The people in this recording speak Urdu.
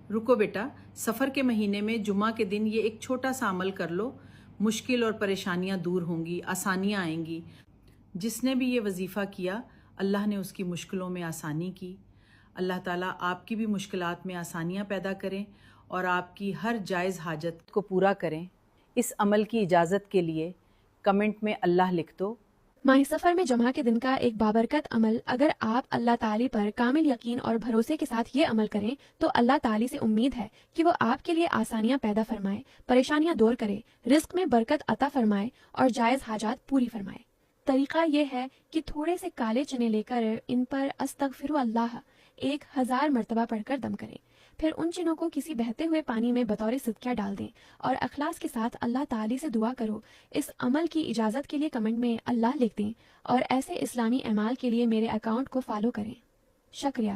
رکو بیٹا، سفر کے مہینے میں جمعہ کے دن یہ ایک چھوٹا سا عمل کر لو، مشکل اور پریشانیاں دور ہوں گی، آسانیاں آئیں گی۔ جس نے بھی یہ وظیفہ کیا اللہ نے اس کی مشکلوں میں آسانی کی۔ اللہ تعالیٰ آپ کی بھی مشکلات میں آسانیاں پیدا کریں اور آپ کی ہر جائز حاجت کو پورا کریں۔ اس عمل کی اجازت کے لیے کمنٹ میں اللہ لکھ دو۔ ماہ سفر میں جمعہ کے دن کا ایک بابرکت عمل، اگر آپ اللہ تعالی پر کامل یقین اور بھروسے کے ساتھ یہ عمل کریں تو اللہ تعالی سے امید ہے کہ وہ آپ کے لیے آسانیاں پیدا فرمائے، پریشانیاں دور کرے، رزق میں برکت عطا فرمائے اور جائز حاجات پوری فرمائے۔ طریقہ یہ ہے کہ تھوڑے سے کالے چنے لے کر ان پر استغفر اللہ 1000 مرتبہ پڑھ کر دم کریں، پھر ان چنوں کو کسی بہتے ہوئے پانی میں بطور صدقہ ڈال دیں اور اخلاص کے ساتھ اللہ تعالی سے دعا کرو۔ اس عمل کی اجازت کے لیے کمنٹ میں اللہ لکھ دیں اور ایسے اسلامی اعمال کے لیے میرے اکاؤنٹ کو فالو کریں۔ شکریہ۔